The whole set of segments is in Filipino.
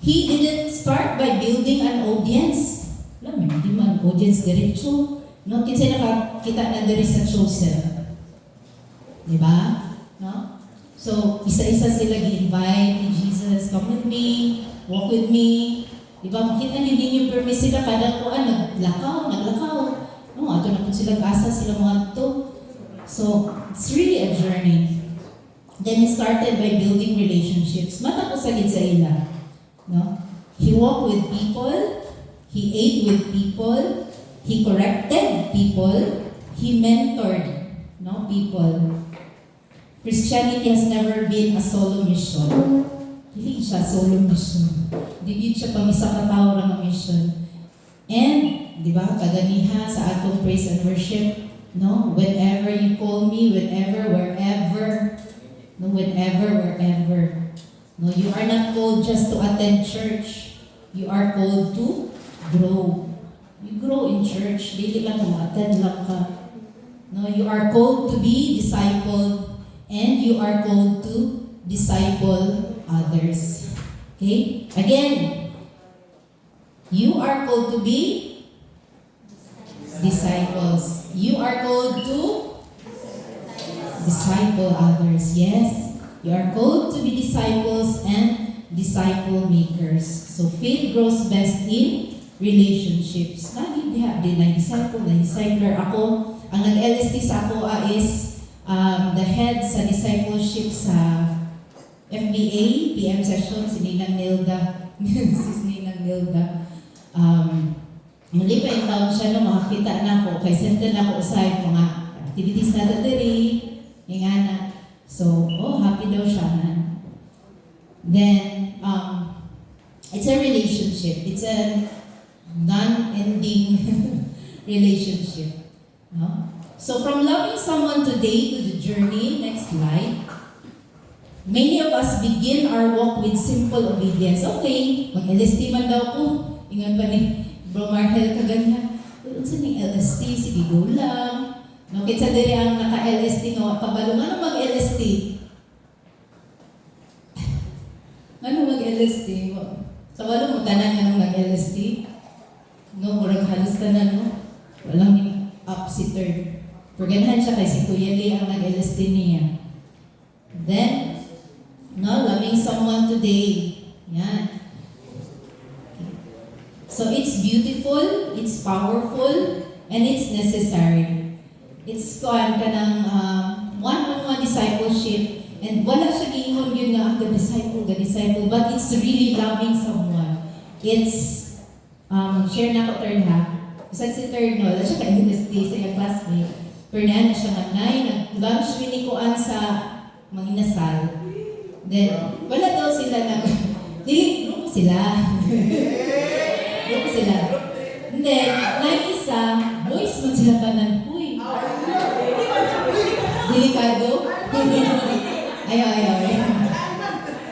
He didn't start by building an audience. Alam mo, hindi man audience diretso. No, kasi nakakita na diri sa chosen. Di ba? No? So, isa-isa sila gi-invite ni Jesus, come with me, walk with me. Di ba? Makita niyo din yung permis sila kada kuan, naglakaw. No, ato na po sila kaasa, sila mga to. So, it's really a journey. Then he started by building relationships. Mata ko sa sa ila. No? He walked with people, he ate with people, he corrected people, he mentored, no, people. Christianity has never been a solo mission. Hindi siya solo mission. Hindi siya pamisa katao ng mission. And, di ba, kaganiha sa atong praise and worship, no, whenever you call me, wherever, no, wherever. No, you are not called just to attend church. You are called to grow. You grow in church. Hindi lang attend lang ka. No, you are called to be discipled and you are called to disciple others. Okay? Again, you are called to be disciples. You are called to disciple others. Yes. You are called to be disciples and disciple makers. So faith grows best in relationships. Lagi diha, di disciple, na discipler. Ako, ang nag-LST sa ako is the head sa discipleship sa FBA, PM session, si Ninang Nilda. Sis Ninang Nilda. Muli pa yung taon siya, no, makakita na ako. Kay senda na ako sa mga activities na dali. Yung na. So, happy daw siya. Then, it's a relationship. It's a non-ending relationship. No? So, from loving someone today to the journey, next slide, many of us begin our walk with simple obedience. Okay, mag-LST man daw ko. Ingan pa ni Bro Marhel kaganyan. Doon sa ning LST, sige go lang. No, kitsa diri ang naka-LST no, kabalo nga mag-LST. Ano mag-LST? Sa wala mo tanan nga mag-LST? No, murag halos tanan no. Walang up-sitter. Paganahan siya kay si Kuya Lee ang nag-LST niya. Then, no, loving someone today. Yan. So it's beautiful, it's powerful, and it's necessary. It's ka ng one-on-one discipleship, and wala siya giingon yun nga, the disciple, but it's really loving someone. It's, share na ko third ha. Isang si third, no, wala siya ka-university sa iyang classmate. Pero na siya nga, nag-lunch winikuan sa Manginasal. Then, wala daw sila na, group sila. Group sila. And then, isa, boys man sila tanan. Delikado? Ayaw.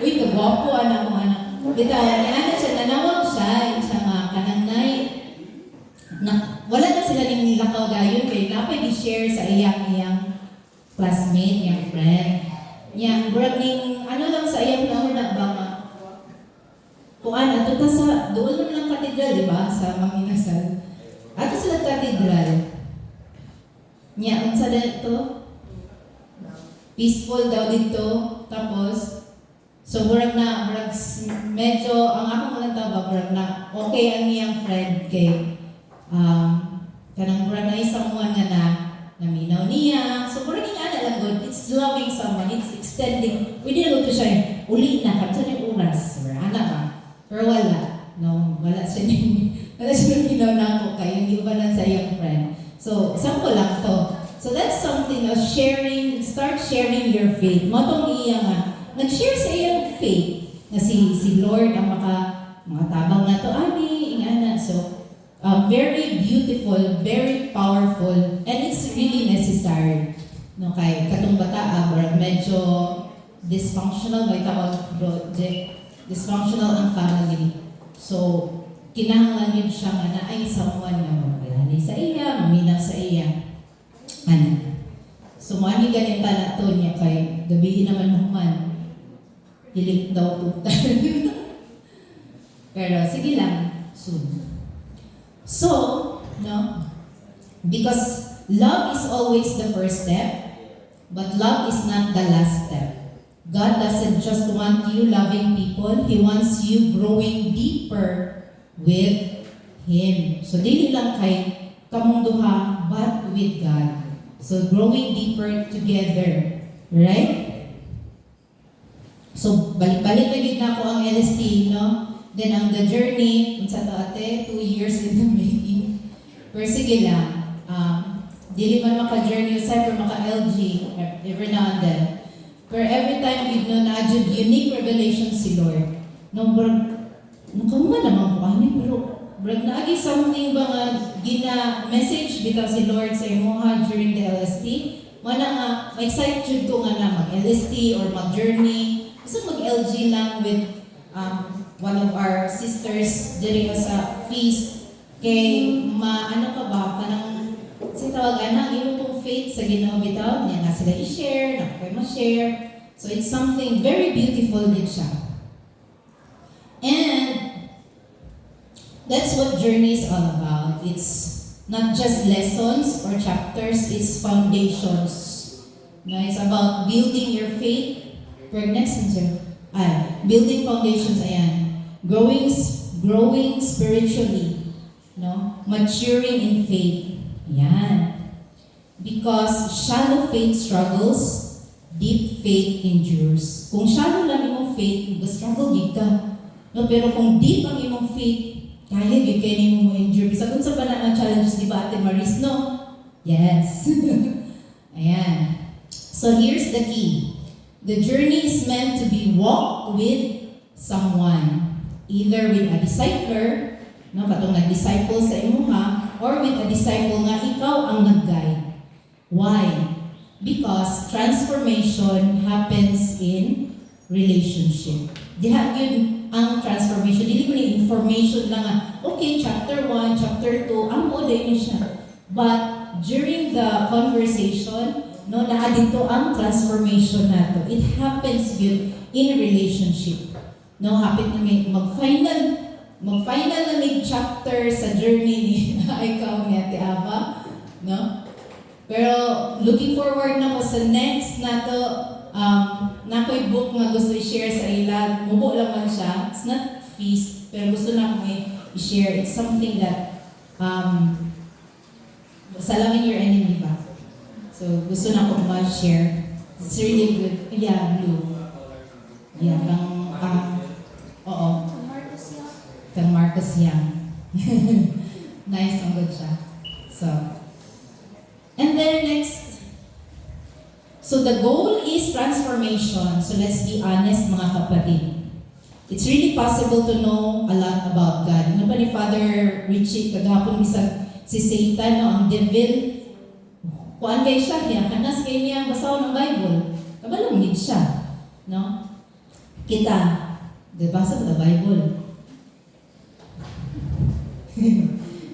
Uy, kagwapo, anak mo, anak. Bitaw, niana siya, nanawag siya nga, kanang wala na sila ning lakaw gayon, kaya napay i-share sa iyang classmate, iyang friend. Iyang, burag ning, lang sa iyang nauna ba nga? Kuan, ato ta sa, doon lang katedral, di ba? Sa Manginasal. Ato sila katedral. Nya, unsa dito? Peaceful daw dito. Tapos, so murag medyo, ang akong lang tawag, murag na, okay ang iyang friend kay, kanang murag na someone nga naminaw niya. So murag yung lang good, it's loving someone, it's extending. Pwede na to siya, uli na, kapsa yung oras, or ka. Pero wala, no, wala siya minaw na ako kayo, hindi ba na sa iyang friend. So, sample lang to. So that's something of sharing, start sharing your faith. Matong iya nga, nag-share sa iyang faith na si Lord ang mga tabang na to, ingana. So, very beautiful, very powerful, and it's really necessary. No, kay katong bata, medyo dysfunctional, may tawag project, dysfunctional ang family. So, kinahanglan yun siya nga na ay someone na magpalani sa iya, maminaw sa iya. So, mani ganita na to niya kay gabi naman human. Hilik daw tutan. Pero sige lang, soon. So, no? Because love is always the first step, but love is not the last step. God doesn't just want you loving people, He wants you growing deeper with Him. So, dili lang kay kamong duha, but with God. So, growing deeper together. Right? So, balik-balik na gid na ako ang LST, no? Then, ang the journey, kung sa to ate, 2 years in the making. Pero sige lang, dili man maka-journey usay, pero maka-LG, every now and then. Pero every time, you know, na-adjud unique revelation si Lord. No, brag, nakaunga naman ko ani, pero brag naagi something ba nga gina-message bitaw si Lord sa imuha during the LST. Mana nga, ma-excite jud ko nga na mag-LST or mag-journey. Gusto mag-LG lang with one of our sisters diri sa feast. Kay ano ka ba, kanang sa tawag ana, imo pong faith sa Ginoo bitaw, niya na sila i-share, na kayo ma-share. So it's something very beautiful din siya. And that's what journey is all about. It's not just lessons or chapters, it's foundations. No, it's about building your faith. Next answer. Building foundations, ayan. Growing spiritually. No? Maturing in faith. Ayan. Because shallow faith struggles, deep faith endures. Kung shallow lang imong faith, mag-struggle gid ka. No? Pero kung deep ang imong faith, kaya gid kayo nimo mo endure. Bisa kung sa ba na challenges, di ba, Ate Maris, no? Yes. Ayan. So here's the key. The journey is meant to be walked with someone. Either with a discipler, no, katong nag-disciple sa imuha, or with a disciple nga ikaw ang nag-guide. Why? Because transformation happens in relationship. Diha yun ang transformation. Dili ko ni information lang nga, okay, chapter 1, chapter 2, ang oday niya siya. But during the conversation, no, naa dito ang transformation nato. It happens yun in relationship. No, hapit na may mag-final na may chapter sa journey ni ikaw ni Ate Ava, no? Pero looking forward na ko sa next nato, nako'y book nga gusto i-share sa ila. Mubo lang man siya. It's not feast, pero gusto na ko i-share. It's something that salamin your enemy ba? So, gusto na ko ma-share. It's really good. Yeah, blue. Yeah, oo. Kang Marcos Yang. Nice, ang good siya. So, and then next. So, the goal is transformation. So, let's be honest, mga kapatid. It's really possible to know a lot about God. Ano pa ni Father Richie, kagahapon bisag si Satan, no, ang devil, kuan kay siya, hanas kay niya basaw ng Bible. Kabalong gid siya, no? Kita, basa sa Bible.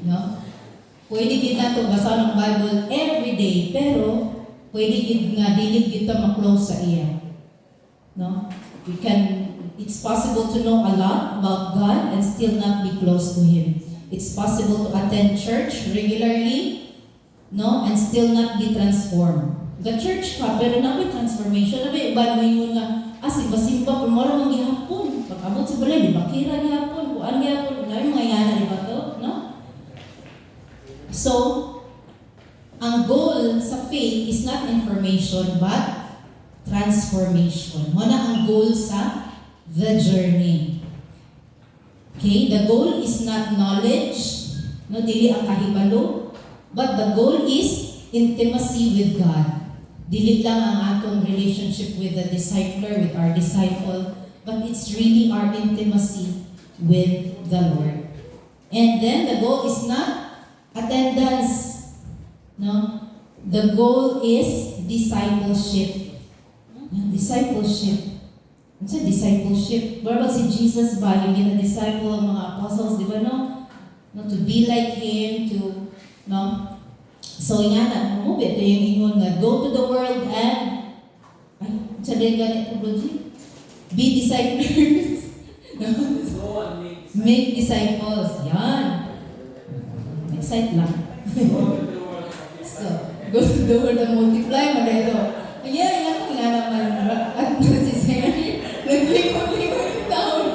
No? Pwede gid nato basaw ng Bible every day, pero pwede gid nga dili gid ta ma-close sa iya. No? It's possible to know a lot about God and still not be close to Him. It's possible to attend church regularly, no, and still not be transformed. The church ka, pero na may transformation, na may iba mo nga, simba-simba, kung mara mang gihapon, pag-abot sa balay, di ba, kira gihapon, kuan gihapon, na yung mga yana, di ba to, no? So, ang goal sa faith is not information, but transformation. Muna ang goal sa the journey. Okay, the goal is not knowledge, no, dili ang kahibalo, but the goal is intimacy with God. Dili lang ang atong relationship with the discipler, with our disciple, but it's really our intimacy with the Lord. And then the goal is not attendance, no? The goal is discipleship. Discipleship. Ano sa discipleship? Barabag si Jesus ba, yung gina-disciple ang mga apostles, di ba, no? No, to be like Him, to, no? So, yan na, ito yung ingon nga, go to the world and, sabi ganit, be disciples. Make disciples. Yan. Excite lang. So, go to the world and multiply mo na ito. Ayan, yan ang nga naman. At si Sarah, naglikot-likot yung taon.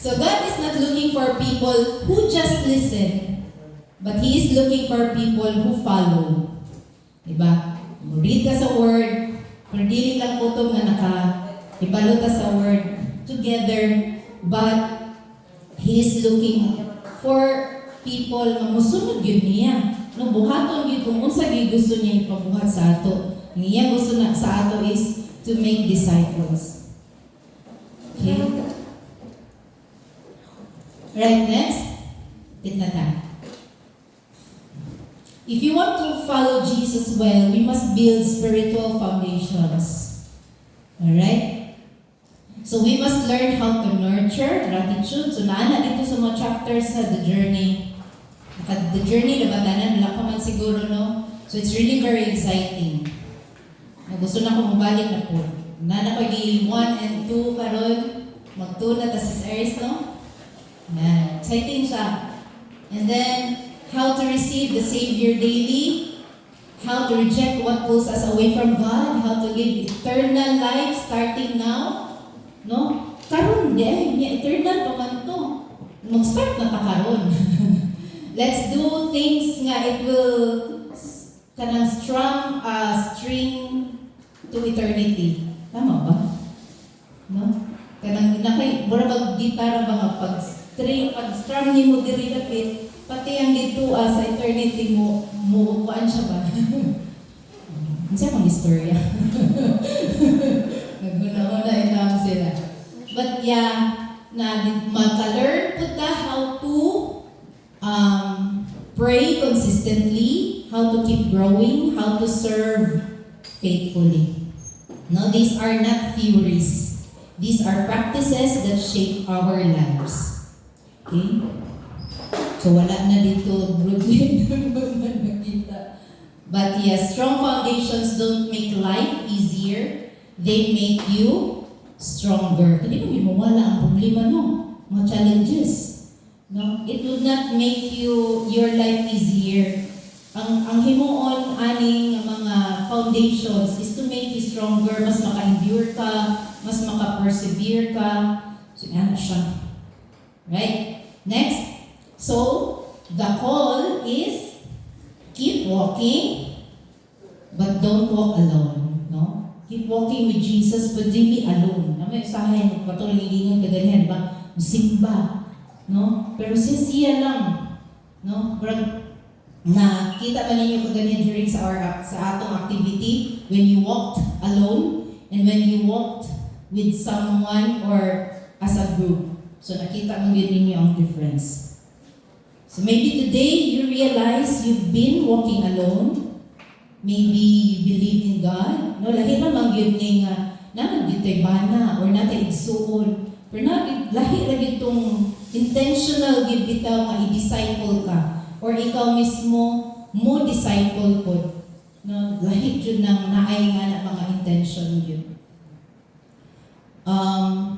So God is not looking for people who just listen, but He is looking for people who follow. Diba? Read ka sa Word, pero dili lang kutob na ibalo ka sa Word together, but He is looking for people na musunod yun niya. No, buhaton yun kung unsa gyud gusto niya ipabuhat sa ato. Ang iya gusto na sa ato is to make disciples. Okay? Right, next. Tinata. If you want to follow Jesus well, we must build spiritual foundations. Alright? So we must learn how to nurture gratitude. So naana dito sa mga chapters sa The Journey. The Journey, nabatanan, wala pa man siguro, no? So it's really very exciting. Gusto na ko mabalik na po. Naana ko yung 1 and 2 karon, mag-2 na ta si Aris, no? Yan. Exciting siya. And then, how to receive the Savior daily, how to reject what pulls us away from God, how to live eternal life starting now. No? Karon din, eternal pa man to. Mag-start na pa karon. Let's do things nga it will kanang strong string to eternity. Tama ba? No? Kanang nakay mura bag gitara ba nga pag-strum ni mo diri dapit, pati ang dito sa eternity mo kuan siya ba? Unsa man istorya? Naguna-una ilang sila. But yeah, na maka-learn po ta how to pray consistently, how to keep growing, how to serve faithfully. No, these are not theories. These are practices that shape our lives. Okay? So wala na dito Brooklyn nakita. But yes, strong foundations don't make life easier. They make you stronger. Hindi mo wala ang problema, no? Mga challenges. No? It would not make your life easier. Ang himuon aning mga foundations is to make you stronger, mas maka-endure ka, mas maka-persevere ka. So, yan siya. Right? Next. So, the call is keep walking, but don't walk alone. No? Keep walking with Jesus, but don't be alone. May usahin, patuloy hilingan ka ganyan ba? Musimba. No? Pero siya lang. No? Pero nakita ba ninyo kung ganyan during sa atong activity, when you walked alone, and when you walked with someone or as a group. So nakita mo yun ninyo ang difference. So maybe today you realize you've been walking alone. Maybe you believe in God. No, lahi naman yun nga, naman dito'y bana or natin igsuon. Pero lahi lagi itong intentional gid bitaw nga i-disciple ka. Or ikaw mismo mo disciple po. No, lahi jud nang naay nga na mga intention yun.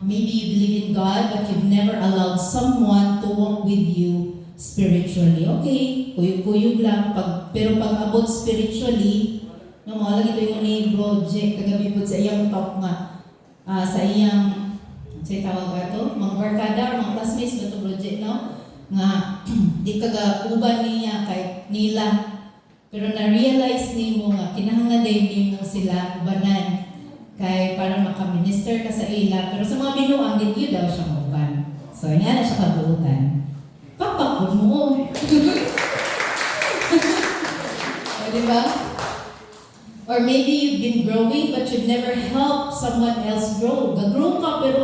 Maybe you believe in God, but you've never allowed someone to walk with you spiritually. Okay, kuyog-kuyog lang. Pero pag abot spiritually, no, mga lagi ito yung ni project, kagabi po sa iyang talk nga, sa iyang, sa tawag ito, mga barkada, mga classmates ba ito project, no? Nga, di kagauban niya kay nila. Pero na-realize ni mo nga, kinahanglan din ni mo sila ubanan. Kay para makaminister ka sa ila, pero sa mga binuang, din yun daw siya mauban. So, yan na siya kabuutan. Papakod mo. O, diba? Or maybe you've been growing, but you've never helped someone else grow. Gag-grow ka, pero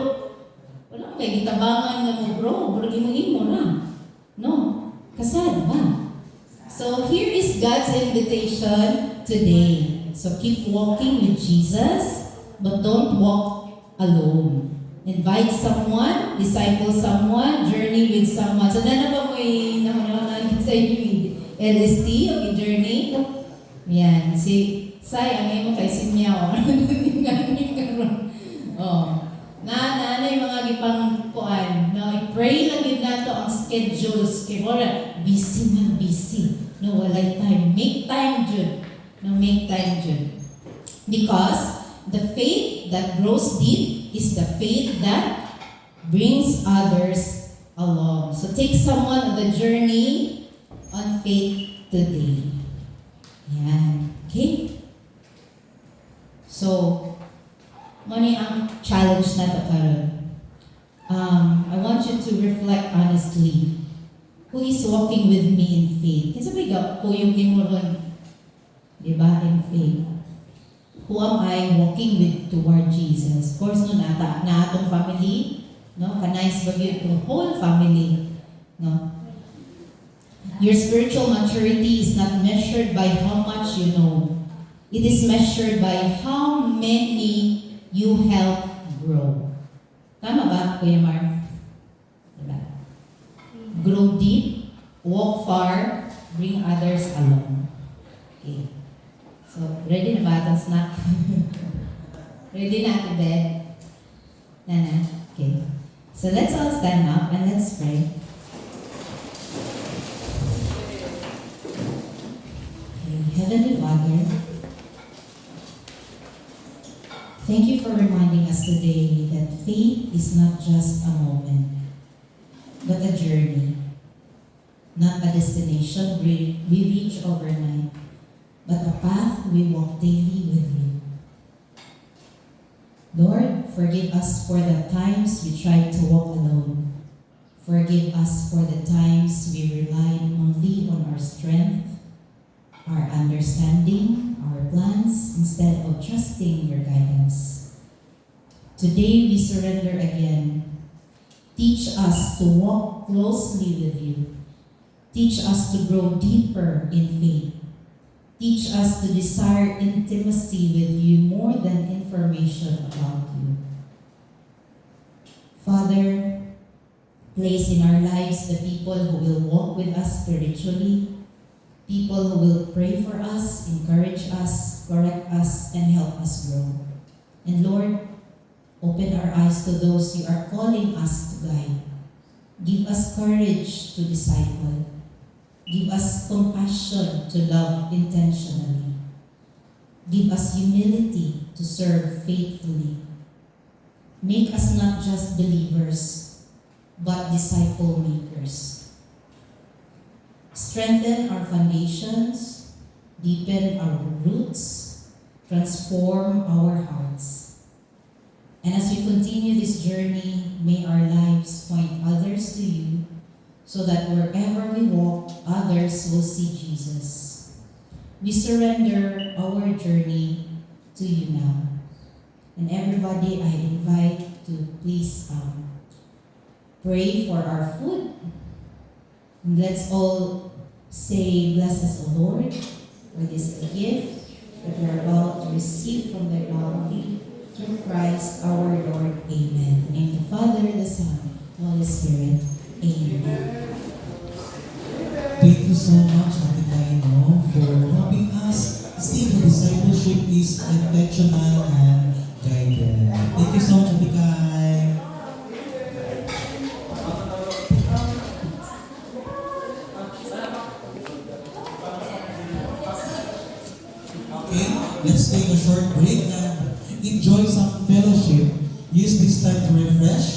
wala kay gitabangan nga mo grow. Pero imo na. No. Kasad ba? So, here is God's invitation today. So, keep walking with Jesus, but don't walk alone. Invite someone, disciple someone, journey with someone. So, na ba mo naman sa inyo LST o journey? Yan. Si Sai, ang imo kay Sinyaw. Oh. Na yung mga ipang kuan, no, i-pray lang yun nato ang schedules. Kaya wala, busy man busy. No, walay time. Make time, Jud. No, make time, Jud. Because the faith that grows deep is the faith that brings others along. So take someone on the journey on faith today. Yan. Okay? So, money ang challenge na ito karon. I want you to reflect honestly. Who is walking with me in faith? Kasi sabi ko, yung imuron, di ba, in faith. Who am I walking with toward Jesus? Of course, no, na atong family, no, kanais ba yun, the whole family, no. Your spiritual maturity is not measured by how much you know. It is measured by how many you help grow. Tama ba, Kuya Mar? Diba? Grow deep, walk far, bring others along. Okay. So, ready na ba itong snack? Ready na to bed? Nana? Okay. So, let's all stand up and let's pray. Okay. Heavenly Father, thank you for reminding us today that faith is not just a moment, but a journey, not a destination we reach overnight, but a path we walk daily with you. Lord, forgive us for the times we tried to walk alone. Forgive us for the times we relied only on our strength, our understanding, our plans, instead of trusting your guidance. Today we surrender again. Teach us to walk closely with you. Teach us to grow deeper in faith. Teach us to desire intimacy with you more than information about you. Father, place in our lives the people who will walk with us spiritually, people who will pray for us, encourage us, correct us, and help us grow. And Lord, open our eyes to those you are calling us to guide. Give us courage to disciple. Give us compassion to love intentionally. Give us humility to serve faithfully. Make us not just believers, but disciple makers. Strengthen our foundations, deepen our roots, transform our hearts. And as we continue this journey, may our lives point others to you, so that wherever we walk, others will see Jesus. We surrender our journey to you now. And everybody, I invite to please pray for our food. And let's all say, bless us, O Lord, for this gift that we are about to receive from thy bounty, through Christ our Lord. Amen. In the name of the Father, the Son, the Holy Spirit. Amen. Thank you so much, Ate Taino, for helping us see the discipleship is intentional and guided. Thank you so much, Ate Kai. Okay, let's take a short break and enjoy some fellowship. Use this time to refresh